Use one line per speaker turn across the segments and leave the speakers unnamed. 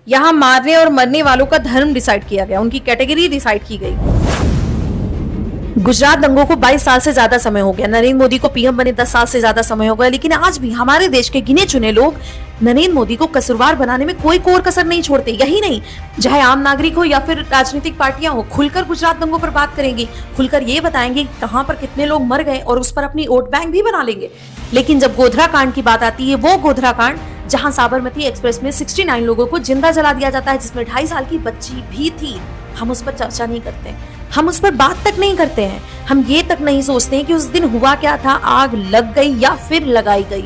यहाँ मारने और मरने वालों का धर्म डिसाइड किया गया, उनकी कैटेगरी डिसाइड की गई। गुजरात दंगों को 22 साल से ज्यादा समय हो गया, नरेंद्र मोदी को पीएम बने 10 साल से ज्यादा समय हो गया, लेकिन आज भी हमारे देश के गिने चुने लोग नरेंद्र मोदी को कसूरवार बनाने में कोई कोर कसर नहीं छोड़ते। यही नहीं, चाहे आम नागरिक हो या फिर राजनीतिक पार्टियां हो, खुलकर गुजरात दंगों पर बात करेंगी, खुलकर ये बताएंगे कहां पर कितने लोग मर गए और उस पर अपनी वोट बैंक भी बना लेंगे। लेकिन जब गोधरा कांड की बात आती है, वो गोधरा कांड जहां साबरमती एक्सप्रेस में 69 लोगों को जिंदा जला दिया जाता है, जिसमें 2.5 साल की बच्ची भी थी, हम उस पर चर्चा नहीं करते, हम उस पर बात तक नहीं करते हैं। हम ये तक नहीं सोचते हैं कि उस दिन हुआ क्या था, आग लग गई या फिर लगाई गई।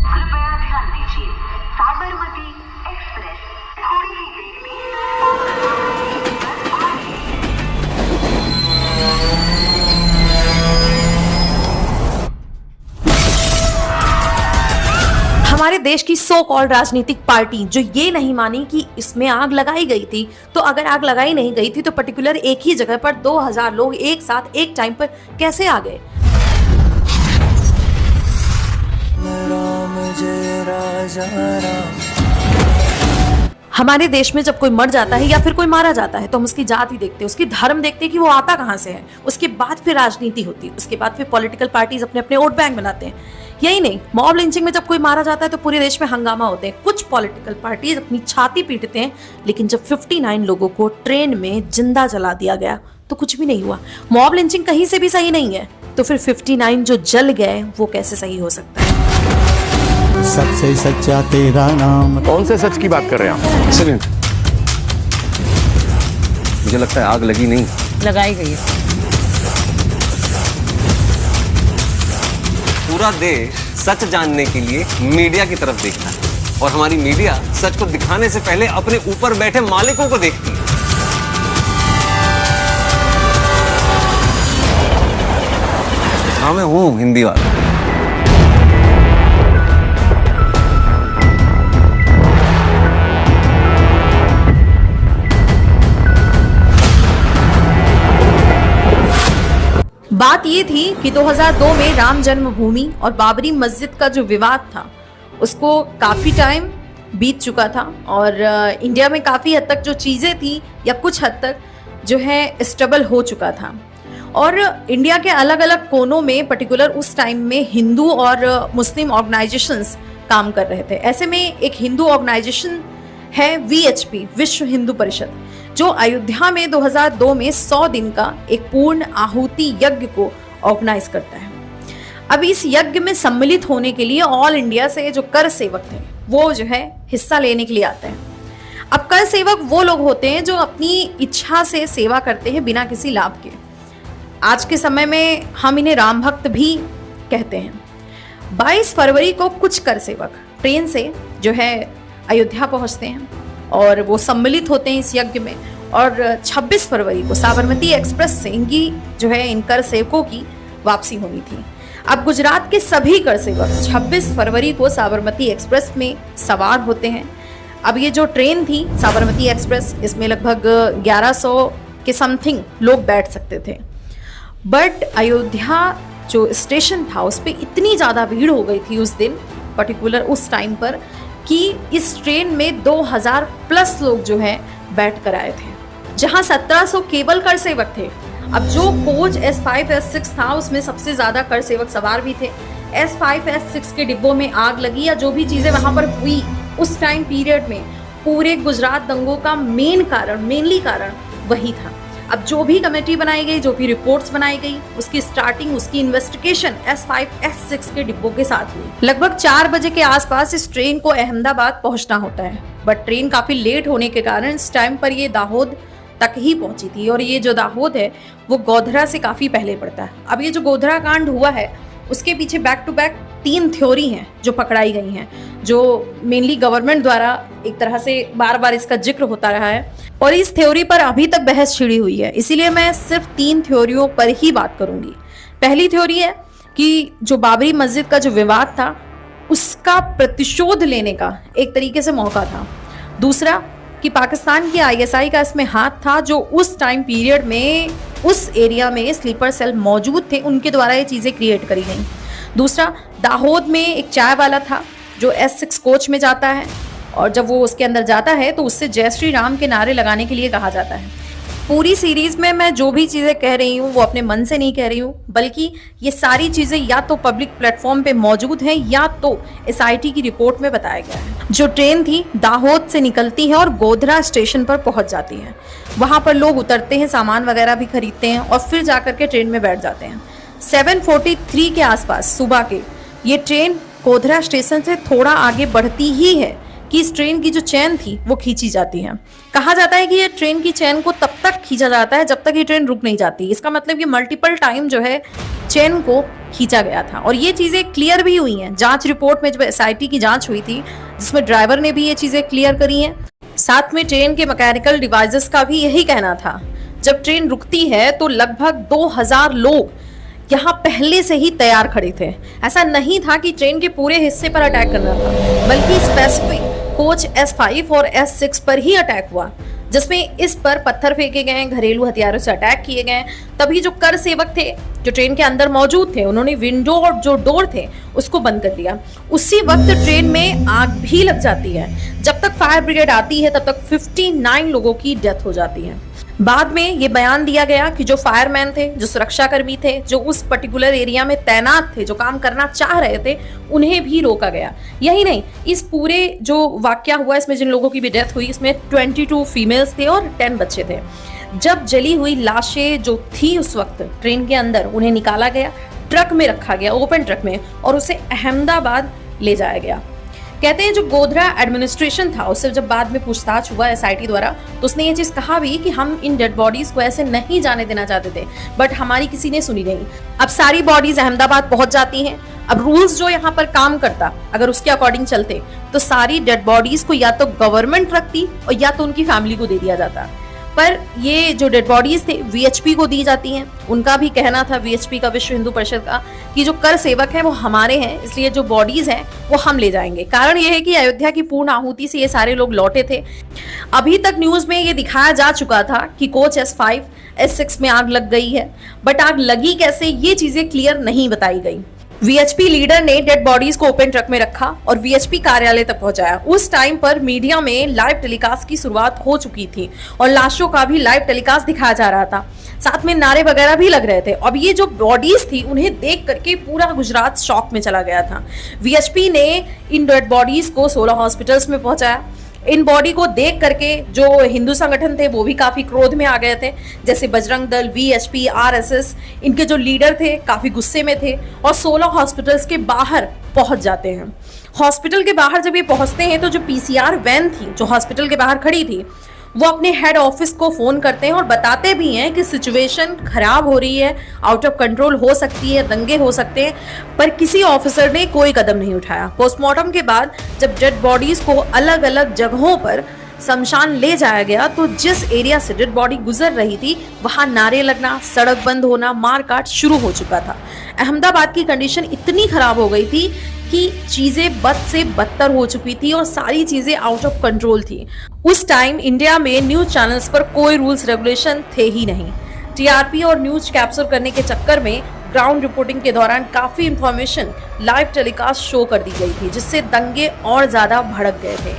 कृपया ध्यान दीजिए, साबरमती एक्सप्रेस थोड़ी ही देर में
हमारे देश की सो कॉल्ड राजनीतिक पार्टी जो ये नहीं मानी कि इसमें आग लगाई गई थी, तो अगर आग लगाई नहीं गई थी तो पर्टिकुलर एक ही जगह पर 2000 लोग एक साथ एक टाइम पर कैसे आ गए। हमारे देश में जब कोई मर जाता है या फिर कोई मारा जाता है तो हम उसकी जाति देखते हैं, उसकी धर्म देखते हैं कि वो आता कहां से है, उसके बाद फिर राजनीति होती है, उसके बाद फिर पॉलिटिकल पार्टीज अपने अपने वोट बैंक बनाते हैं। यही नहीं, मॉब लिंचिंग में जब कोई मारा जाता है तो पूरे देश में हंगामा होते हैं, कुछ पॉलिटिकल पार्टीज अपनी छाती पीटते हैं, लेकिन जब 59 लोगों को ट्रेन में जिंदा जला दिया गया तो कुछ भी नहीं हुआ। मॉब लिंचिंग कहीं से भी सही नहीं है, तो फिर 59 जो जल गए वो कैसे सही हो सकता है।
सबसे सच्चा तेरा नाम।
कौन से सच की बात कर रहे हैं आप? एक्सीडेंट, मुझे लगता है आग लगी नहीं,
लगाई गई है।
पूरा देश सच जानने के लिए मीडिया की तरफ देखता है और हमारी मीडिया सच को दिखाने से पहले अपने ऊपर बैठे मालिकों को देखती है। हाँ, मैं हूं हिंदी वाला।
बात ये थी कि 2002 में राम जन्मभूमि और बाबरी मस्जिद का जो विवाद था उसको काफी टाइम बीत चुका था और इंडिया में काफी हद तक जो चीजें थी या कुछ हद तक जो है स्टेबल हो चुका था और इंडिया के अलग अलग कोनों में पर्टिकुलर उस टाइम में हिंदू और मुस्लिम ऑर्गेनाइजेशंस काम कर रहे थे। ऐसे में एक हिंदू ऑर्गेनाइजेशन है VHP, विश्व हिंदू परिषद, जो अयोध्या में 2002 में 100 दिन का एक पूर्ण आहुति यज्ञ को ऑर्गेनाइज करता है। अब इस यज्ञ में सम्मिलित होने के लिए ऑल इंडिया से जो कर सेवक थे वो जो है हिस्सा लेने के लिए आते हैं। अब कर सेवक वो लोग होते हैं जो अपनी इच्छा से सेवा करते हैं बिना किसी लाभ के। आज के समय में हम इन्हें राम भक्त भी कहते हैं। 22 फरवरी को कुछ कर सेवक ट्रेन से जो है अयोध्या पहुंचते हैं और वो सम्मिलित होते हैं इस यज्ञ में और 26 फरवरी को साबरमती एक्सप्रेस से इनकी जो है इन कर सेवकों की वापसी होनी थी। अब गुजरात के सभी कर सेवक 26 फरवरी को साबरमती एक्सप्रेस में सवार होते हैं। अब ये जो ट्रेन थी साबरमती एक्सप्रेस, इसमें लगभग 1100 के समथिंग लोग बैठ सकते थे, बट अयोध्या जो स्टेशन था उस पर इतनी ज़्यादा भीड़ हो गई थी उस दिन पर्टिकुलर उस टाइम पर कि इस ट्रेन में 2000 प्लस लोग जो है बैठ कर आए थे, जहां 1700 केवल कर सेवक थे। अब जो कोच S5 S6 था उसमें सबसे ज्यादा कर सेवक सवार भी थे। S5 S6 के डिब्बों में आग लगी या जो भी चीजें वहां पर हुई उस टाइम पीरियड में, पूरे गुजरात दंगों का मेनली कारण वही था। अब जो भी कमेटी बनाई गई, जो भी रिपोर्ट्स बनाई गई, उसकी स्टार्टिंग, उसकी इन्वेस्टिगेशन S5 S6 के डिब्बों के साथ हुई। लगभग 4 बजे के आसपास इस ट्रेन को अहमदाबाद पहुंचना होता है, बट ट्रेन काफी लेट होने के कारण इस टाइम पर ये दाहोद तक ही पहुंची थी और ये जो दाहोद है वो गोधरा से काफी पहले पड़ता है। अब ये जो गोधरा कांड हुआ है उसके पीछे बैक टू बैक 3 थ्योरी हैं जो पकड़ाई गई हैं, जो मेनली गवर्नमेंट द्वारा एक तरह से बार बार इसका जिक्र होता रहा है और इस थ्योरी पर अभी तक बहस छिड़ी हुई है, इसीलिए मैं सिर्फ 3 थ्योरियों पर ही बात करूंगी। पहली थ्योरी है कि जो बाबरी मस्जिद का जो विवाद था उसका प्रतिशोध लेने का एक तरीके से मौका था। दूसरा कि पाकिस्तान की ISI का इसमें हाथ था, जो उस टाइम पीरियड में उस एरिया में स्लीपर सेल मौजूद थे, उनके द्वारा ये चीज़ें क्रिएट करी गई। दूसरा, दाहोद में एक चाय वाला था जो S6 कोच में जाता है, और जब वो उसके अंदर जाता है तो उससे जय श्री राम के नारे लगाने के लिए कहा जाता है। पूरी सीरीज में मैं जो भी चीजें कह रही हूँ वो अपने मन से नहीं कह रही हूँ, बल्कि ये सारी चीजें या तो पब्लिक प्लेटफॉर्म पे मौजूद हैं या तो SIT की रिपोर्ट में बताया गया है। जो ट्रेन थी दाहोद से निकलती है और गोधरा स्टेशन पर पहुंच जाती है। वहां पर लोग उतरते हैं, सामान वगैरह भी खरीदते हैं और फिर जाकर के ट्रेन में बैठ जाते हैं। 7:43 के आसपास सुबह के ये ट्रेन गोधरा स्टेशन से थोड़ा आगे बढ़ती ही है कि इस ट्रेन की जो चैन थी वो खींची जाती है। कहा जाता है कि ये ट्रेन की चैन को तब तक खींचा जाता है जब तक ये ट्रेन रुक नहीं जाती। इसका मतलब ये मल्टीपल टाइम जो है चैन को खींचा गया था, और ये चीजें क्लियर भी हुई हैं। जांच रिपोर्ट में जब SIT की जांच हुई थी जिसमें ड्राइवर ने भी ये चीजें क्लियर करी हैं। साथ में ट्रेन के मैकेनिकल डिवाइसेस का भी यही कहना था। जब ट्रेन रुकती है तो लगभग 2000 लोग यहाँ पहले से ही तैयार खड़े थे। ऐसा नहीं था कि ट्रेन के पूरे हिस्से पर अटैक करना था, बल्कि स्पेसिफिक कोच S5 और S6 पर ही अटैक हुआ, जिसमें इस पर पत्थर फेंके गए, घरेलू हथियारों से अटैक किए गए। तभी जो कर सेवक थे जो ट्रेन के अंदर मौजूद थे, उन्होंने विंडो और जो डोर थे उसको बंद कर दिया। उसी वक्त ट्रेन में आग भी लग जाती है। जब तक फायर ब्रिगेड आती है तब तक 59 लोगों की डेथ हो जाती है। बाद में ये बयान दिया गया कि जो फायरमैन थे, जो सुरक्षाकर्मी थे, जो उस पर्टिकुलर एरिया में तैनात थे, जो काम करना चाह रहे थे, उन्हें भी रोका गया। यही नहीं, इस पूरे जो वाकया हुआ इसमें जिन लोगों की भी डेथ हुई, इसमें 22 फीमेल्स थे और 10 बच्चे थे। जब जली हुई लाशें जो थी उस वक्त ट्रेन के अंदर, उन्हें निकाला गया, ट्रक में रखा गया, ओपन ट्रक में, और उसे अहमदाबाद ले जाया गया। कहते हैं जो गोधरा एडमिनिस्ट्रेशन था उससे जब बाद में पूछताछ हुआ SIT द्वारा, तो उसने ये चीज कहा भी कि हम इन डेड बॉडीज को ऐसे नहीं जाने देना चाहते थे, बट हमारी किसी ने सुनी नहीं। अब सारी बॉडीज अहमदाबाद पहुंच जाती हैं। अब रूल्स जो यहाँ पर काम करता, अगर उसके अकॉर्डिंग चलते तो सारी डेड बॉडीज को या तो गवर्नमेंट रखती और या तो उनकी फैमिली को दे दिया जाता। पर ये जो डेड बॉडीज थे VHP को दी जाती हैं। उनका भी कहना था, VHP का, विश्व हिंदू परिषद का, कि जो कर सेवक हैं वो हमारे हैं, इसलिए जो बॉडीज हैं वो हम ले जाएंगे। कारण ये है कि अयोध्या की पूर्ण आहुति से ये सारे लोग लौटे थे। अभी तक न्यूज में ये दिखाया जा चुका था कि कोच S5 S6 में आग लग गई है, बट आग लगी कैसे ये चीजें क्लियर नहीं बताई गई। VHP लीडर ने डेड बॉडीज को ओपन ट्रक में रखा और VHP कार्यालय तक पहुंचाया। उस टाइम पर मीडिया में लाइव टेलीकास्ट की शुरुआत हो चुकी थी और लाशों का भी लाइव टेलीकास्ट दिखाया जा रहा था। साथ में नारे वगैरह भी लग रहे थे। अब ये जो बॉडीज थी उन्हें देख करके पूरा गुजरात शॉक में चला गया था। VHP ने इन डेड बॉडीज को 16 हॉस्पिटल्स में पहुंचाया। इन बॉडी को देख करके जो हिंदू संगठन थे वो भी काफी क्रोध में आ गए थे, जैसे बजरंग दल, VHP, RSS, इनके जो लीडर थे काफी गुस्से में थे और 16 हॉस्पिटल्स के बाहर पहुंच जाते हैं। हॉस्पिटल के बाहर जब ये पहुंचते हैं तो जो PCR वैन थी जो हॉस्पिटल के बाहर खड़ी थी, वो अपने हेड ऑफिस को फोन करते हैं और बताते भी हैं कि सिचुएशन खराब हो रही है, आउट ऑफ कंट्रोल हो सकती है, दंगे हो सकते हैं, पर किसी ऑफिसर ने कोई कदम नहीं उठाया। पोस्टमार्टम के बाद जब डेड बॉडीज को अलग अलग जगहों पर शमशान ले जाया गया तो जिस एरिया से डेड बॉडी गुजर रही थी वहां नारे लगना, सड़क बंद होना, मारकाट शुरू हो चुका था। अहमदाबाद की कंडीशन इतनी खराब हो गई थी कि चीजें बद से बदतर हो चुकी थी और सारी चीजें आउट ऑफ कंट्रोल थी। उस टाइम इंडिया में न्यूज चैनल्स पर कोई रूल्स रेगुलेशन थे ही नहीं। TRP और न्यूज कैप्चर करने के चक्कर में ग्राउंड रिपोर्टिंग के दौरान काफी इंफॉर्मेशन लाइव टेलीकास्ट शो कर दी गई थी, जिससे दंगे और ज्यादा भड़क गए थे।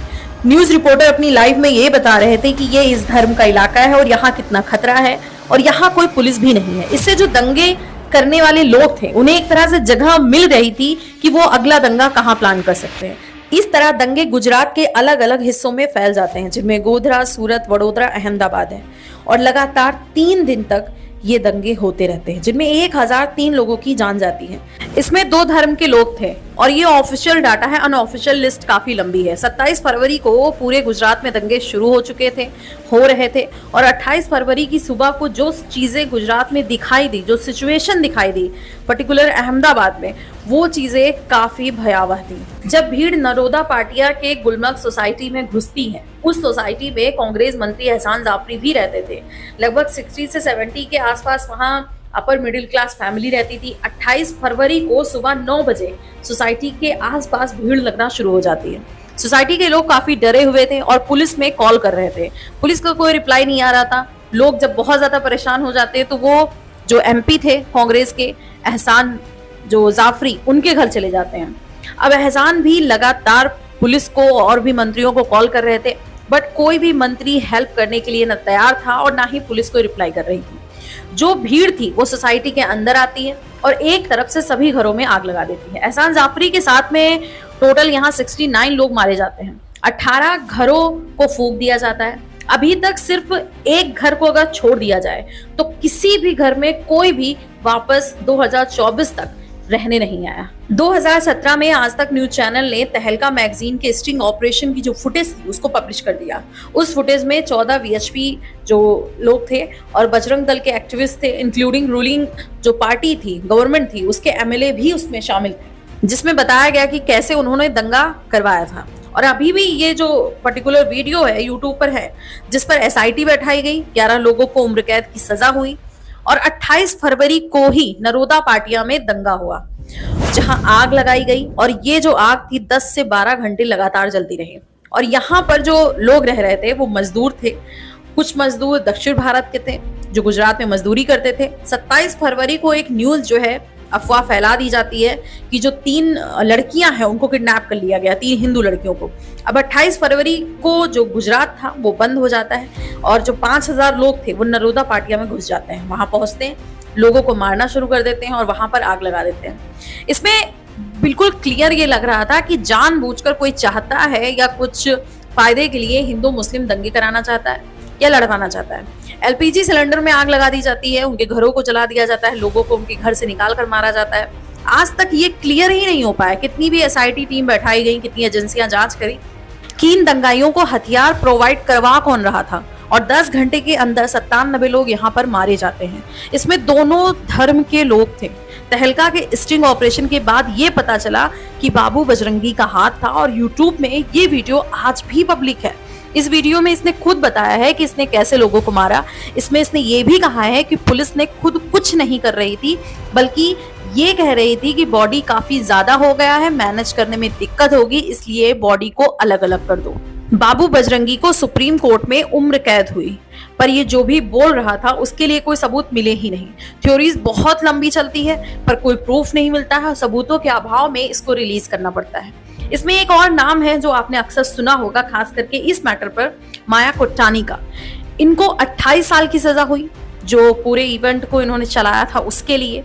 न्यूज रिपोर्टर अपनी लाइव में ये बता रहे थे कि ये इस धर्म का इलाका है और यहाँ कितना खतरा है और यहाँ कोई पुलिस भी नहीं है। इससे जो दंगे करने वाले लोग थे उन्हें एक तरह से जगह मिल रही थी कि वो अगला दंगा कहाँ प्लान कर सकते हैं। इस तरह दंगे गुजरात के अलग अलग हिस्सों में फैल जाते हैं, जिनमें गोधरा, सूरत, वडोदरा, अहमदाबाद है, और लगातार 3 दिन तक ये दंगे होते रहते हैं, जिनमें 1003 लोगों की जान जाती है। इसमें 2 धर्म के लोग थे और ये ऑफिशियल डाटा है, अनऑफिशियल लिस्ट काफी लंबी है। 27 फरवरी को पूरे गुजरात में दंगे शुरू हो चुके थे, हो रहे थे, और 28 फरवरी की सुबह को जो चीजें गुजरात में दिखाई दी, जो सिचुएशन दिखाई दी पर्टिकुलर अहमदाबाद में, वो चीजें काफी भयावह थी। जब भीड़ नरोदा पाटिया के गुलमर्ग सोसाइटी में घुसती है, उस सोसाइटी में कांग्रेस मंत्री एहसान जाफरी भी रहते थे। लगभग 60 से 70 के आसपास वहां अपर मिडिल क्लास फैमिली रहती थी। 28 फरवरी को सुबह 9 बजे सोसाइटी के आसपास भीड़ लगना शुरू हो जाती है। सोसाइटी के लोग काफी डरे हुए थे और पुलिस में कॉल कर रहे थे। पुलिस का कोई रिप्लाई नहीं आ रहा था। लोग जब बहुत ज्यादा परेशान हो जाते तो वो जो MP थे कांग्रेस के, एहसान जो जाफरी, उनके घर चले जाते हैं। अब एहसान भी लगातार पुलिस को और भी मंत्रियों को कॉल कर रहे थे, बट कोई भी मंत्री हेल्प करने के लिए न तैयार था और ना ही पुलिस को रिप्लाई कर रही थी। जो भीड़ थी वो सोसाइटी के अंदर आती है और एक तरफ से सभी घरों में आग लगा देती है। एहसान जाफरी के साथ में टोटल यहाँ 69 लोग मारे जाते हैं, 18 घरों को फूंक दिया जाता है। अभी तक सिर्फ एक घर को अगर छोड़ दिया जाए तो किसी भी घर में कोई भी वापस 2024 तक रहने नहीं आया। 2017 में आज तक न्यूज चैनल ने तहलका मैगजीन के स्टिंग ऑपरेशन की जो फुटेज थी उसको पब्लिश कर दिया। उस फुटेज में 14 वीएचपी जो लोग थे और बजरंग दल के एक्टिविस्ट थे, इंक्लूडिंग रूलिंग जो पार्टी थी, गवर्नमेंट थी, उसके एमएलए भी उसमें शामिल थे, जिसमें बताया गया कि कैसे उन्होंने दंगा करवाया था। और अभी भी ये जो पर्टिकुलर वीडियो है यूट्यूब पर है, जिस पर एसआईटी बैठाई गई, 11 लोगों को उम्र कैद की सजा हुई और 28 फरवरी को ही नरोदा पाटिया में दंगा हुआ, जहां आग लगाई गई और ये जो आग थी 10 से 12 घंटे लगातार जलती रही। और यहाँ पर जो लोग रह रहे थे वो मजदूर थे। कुछ मजदूर दक्षिण भारत के थे जो गुजरात में मजदूरी करते थे। 27 फरवरी को एक न्यूज जो है अफवाह फैला दी जाती है कि जो 3 लड़कियां हैं उनको किडनैप कर लिया गया, 3 हिंदू लड़कियों को। अब 28 फरवरी को जो गुजरात था वो बंद हो जाता है और जो 5000 लोग थे वो नरोदा पाटिया में घुस जाते हैं। वहां पहुंचते हैं, लोगों को मारना शुरू कर देते हैं और वहां पर आग लगा देते हैं। इसमें बिल्कुल क्लियर ये लग रहा था कि जानबूझकर कोई चाहता है या कुछ फायदे के लिए हिंदू मुस्लिम दंगे कराना चाहता है या लड़वाना चाहता है। एलपीजी सिलेंडर में आग लगा दी जाती है, उनके घरों को जला दिया जाता है, लोगों को उनके घर से निकाल कर मारा जाता है। आज तक ये क्लियर ही नहीं हो पाया, कितनी भी एसआईटी टीम बैठाई गई, कितनी एजेंसियां जांच करी कि इन दंगाइयों को हथियार प्रोवाइड करवा कौन रहा था। और 10 घंटे के अंदर 97 लोग यहाँ पर मारे जाते हैं। इसमें दोनों धर्म के लोग थे। तहलका के स्टिंग ऑपरेशन के बाद ये पता चला कि बाबू बजरंगी का हाथ था और यूट्यूब में ये वीडियो आज भी पब्लिक है। इस वीडियो में इसने खुद बताया है कि इसने कैसे लोगों को मारा। इसमें इसने ये भी कहा है कि पुलिस ने खुद कुछ नहीं कर रही थी, बल्कि ये कह रही थी कि बॉडी काफी ज्यादा हो गया है, मैनेज करने में दिक्कत होगी, इसलिए बॉडी को अलग अलग कर दो। बाबू बजरंगी को सुप्रीम कोर्ट में उम्र कैद हुई, पर ये जो भी बोल रहा था उसके लिए कोई सबूत मिले ही नहीं। थ्योरीज बहुत लंबी चलती है पर कोई प्रूफ नहीं मिलता है। सबूतों के अभाव में इसको रिलीज करना पड़ता है। इसमें एक और नाम है जो आपने अक्सर सुना होगा, खास करके इस मैटर पर, माया कोट्टानी का। इनको 28 साल की सजा हुई जो पूरे इवेंट को इन्होंने चलाया था उसके लिए,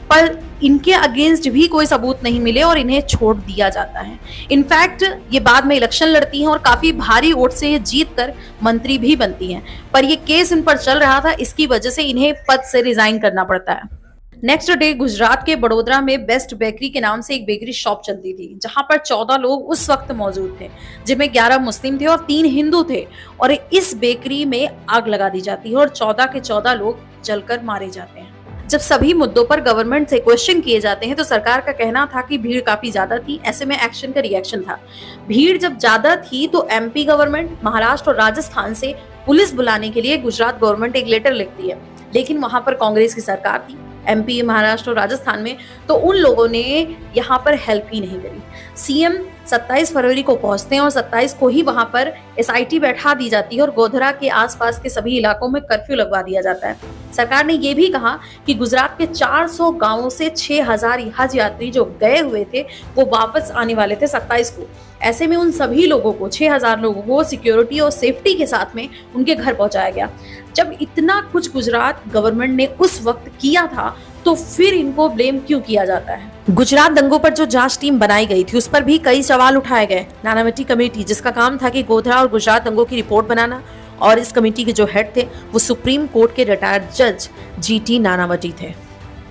पर इनके अगेंस्ट भी कोई सबूत नहीं मिले और इन्हें छोड़ दिया जाता है। इनफैक्ट ये बाद में इलेक्शन लड़ती हैं और काफी भारी वोट से ये जीत कर मंत्री भी बनती हैं, पर ये केस इन पर चल रहा था, इसकी वजह से इन्हें पद से रिजाइन करना पड़ता है। नेक्स्ट डे गुजरात के बड़ोदरा में बेस्ट बेकरी के नाम से एक बेकरी शॉप चलती थी, जहां पर 14 लोग उस वक्त मौजूद थे, जिनमें 11 मुस्लिम थे और 3 हिंदू थे। और इस बेकरी में आग लगा दी जाती है और 14 के 14 लोग जलकर मारे जाते हैं। जब सभी मुद्दों पर गवर्नमेंट से क्वेश्चन किए जाते हैं तो सरकार का कहना था कि भीड़ काफी ज्यादा थी, ऐसे में एक्शन का रिएक्शन था। भीड़ जब ज्यादा थी तो एमपी गवर्नमेंट, महाराष्ट्र और राजस्थान से पुलिस बुलाने के लिए गुजरात गवर्नमेंट एक लेटर लिखती है, लेकिन वहां पर कांग्रेस की सरकार थी एमपी, महाराष्ट्र और राजस्थान में, तो उन लोगों ने यहाँ पर हेल्प ही नहीं करी। सीएम 27 फरवरी को पहुंचते हैं और 27 को ही वहां पर एसआईटी बैठा दी जाती है और गोधरा के आसपास के सभी इलाकों में कर्फ्यू लगवा दिया जाता है। सरकार ने यह भी कहा कि गुजरात के 400 गांवों से 6000 हज यात्री जो गए हुए थे वो वापस आने वाले थे 27 को। ऐसे में उन सभी लोगों को, 6000 लोगों को सिक्योरिटी और सेफ्टी के साथ में उनके घर पहुंचाया गया। जब इतना कुछ गुजरात गवर्नमेंट ने उस वक्त किया था तो फिर इनको ब्लेम क्यों किया जाता है? गुजरात दंगों पर जो जांच टीम बनाई गई थी उस पर भी कई सवाल उठाए गए। नानावटी कमेटी, जिसका काम था कि गोधरा और गुजरात दंगों की रिपोर्ट बनाना, और इस कमेटी के जो हेड थे वो सुप्रीम कोर्ट के रिटायर्ड जज जीटी नानावटी थे।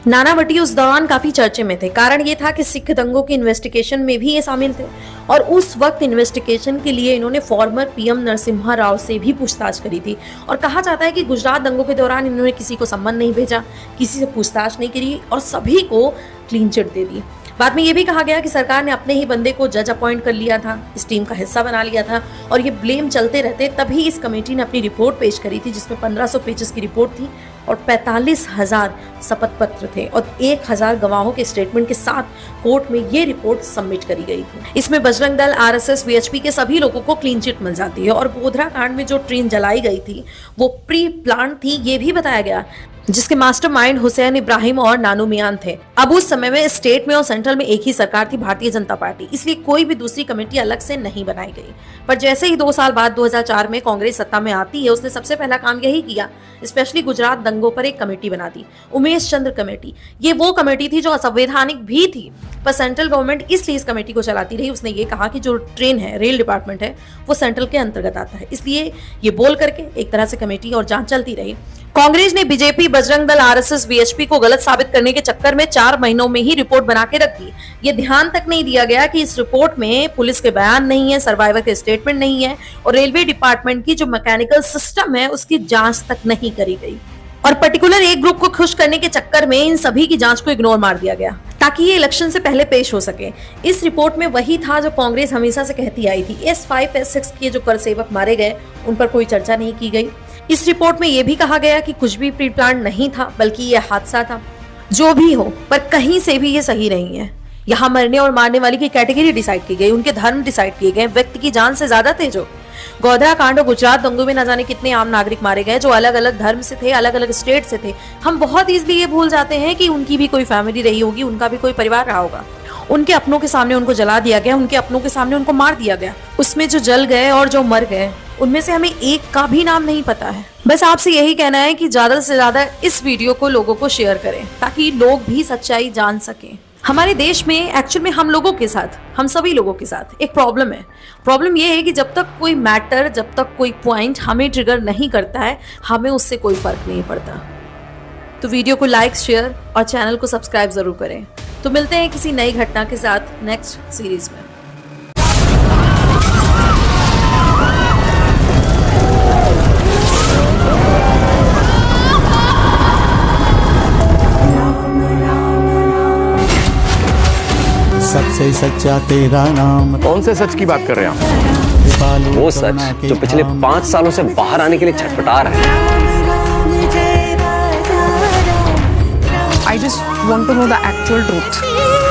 नानावटी उस दौरान काफी चर्चे में थे। कारण ये था कि सिख दंगों की इन्वेस्टिगेशन में भी ये शामिल थे और उस वक्त इन्वेस्टिगेशन के लिए इन्होंने फॉर्मर पीएम नरसिम्हा राव से भी पूछताछ करी थी। और कहा जाता है कि गुजरात दंगों के दौरान इन्होंने किसी को सम्मन नहीं भेजा, किसी से पूछताछ नहीं करी और सभी को क्लीन चिट दे दी। बाद में ये भी कहा गया कि सरकार ने अपने ही बंदे को जज अपॉइंट कर लिया था, इस टीम का हिस्सा बना लिया था और ये ब्लेम चलते रहते। तभी इस कमेटी ने अपनी रिपोर्ट पेश करी थी, जिसमें 1500 पेजेस की रिपोर्ट थी और 45,000 शपथ पत्र थे और 1000 गवाहों के स्टेटमेंट के साथ कोर्ट में ये रिपोर्ट सबमिट करी गई थी। इसमें बजरंग दल, आरएसएस, वीएचपी के सभी लोगों को क्लीन चिट मिल जाती है और गोधरा कांड में जो ट्रेन जलाई गई थी वो प्री प्लान थी, ये भी बताया गया। जिसके मास्टरमाइंड हुसैन इब्राहिम और नानू मियान थे। अब उस समय में स्टेट में और सेंट्रल में एक ही सरकार थी, भारतीय जनता पार्टी, इसलिए कोई भी दूसरी कमेटी अलग से नहीं बनाई गई। पर जैसे ही 2 साल बाद 2004 में कांग्रेस सत्ता में आती है, उसने सबसे पहला काम यही किया, स्पेशली गुजरात दंगों पर एक कमेटी बना दी, उमेश चंद्र कमेटी। ये वो कमेटी थी जो असंवैधानिक भी थी, पर सेंट्रल गवर्नमेंट इसलिए इस कमेटी को चलाती रही। उसने ये कहा कि जो ट्रेन है, रेल डिपार्टमेंट है, वो सेंट्रल के अंतर्गत आता है, इसलिए ये बोल करके एक तरह से कमेटी और जांच चलती रही। कांग्रेस ने BJP, Bajrang Dal, RSS, VHP को गलत साबित करने के चक्कर में 4 महीनों में ही रिपोर्ट बना के रख दी। ये ध्यान तक नहीं दिया गया कि इस रिपोर्ट में पुलिस के बयान नहीं है, सर्वाइवर के स्टेटमेंट नहीं है और रेलवे डिपार्टमेंट की जो मैकेनिकल सिस्टम है उसकी जांच तक नहीं करी गई। और पर्टिकुलर एक ग्रुप को खुश करने के चक्कर में इन सभी की जांच को इग्नोर मार दिया गया ताकि ये इलेक्शन से पहले पेश हो सके। इस रिपोर्ट में वही था जो कांग्रेस हमेशा से कहती आई थी। S5, S6 के जो कर सेवक मारे गए उन पर कोई चर्चा नहीं की गई। इस रिपोर्ट में यह भी कहा गया कि कुछ भी प्री प्लान नहीं था, बल्कि यह हादसा था। जो भी हो, पर कहीं से भी ये सही नहीं है। यहाँ मरने और मारने वाली की कैटेगरी डिसाइड की गई, उनके धर्म डिसाइड किए गए, व्यक्ति की जान से ज्यादा तेज हो। गोधरा कांड और गुजरात दंगों में न जाने कितने आम नागरिक मारे गए जो अलग अलग धर्म से थे, अलग अलग स्टेट से थे। हम बहुत इजीली ये भूल जाते हैं कि उनकी भी कोई फैमिली रही होगी, उनका भी कोई परिवार रहा होगा। उनके अपनों के सामने उनको जला दिया गया, उनके अपनों के सामने उनको मार दिया गया। उसमें जो जल गए और जो मर गए उनमें से हमें एक का भी नाम नहीं पता है। बस आपसे यही कहना है कि ज्यादा से ज्यादा इस वीडियो को लोगों को शेयर करें ताकि लोग भी सच्चाई जान सकें। हमारे देश में एक्चुअल में हम लोगों के साथ, हम सभी लोगों के साथ एक प्रॉब्लम है। प्रॉब्लम ये है कि जब तक कोई मैटर, जब तक कोई पॉइंट हमें ट्रिगर नहीं करता है, हमें उससे कोई फर्क नहीं पड़ता। तो वीडियो को लाइक, शेयर और चैनल को सब्सक्राइब जरूर करें। तो मिलते हैं किसी नई घटना के साथ नेक्स्ट सीरीज में।
सबसे सच्चा तेरा नाम।
कौन से सच की बात कर रहे हैं आप?
कृपालु
वो सच जो पिछले 5 सालों से बाहर आने के लिए छटपटा रहा है।
I just want to know the actual truth.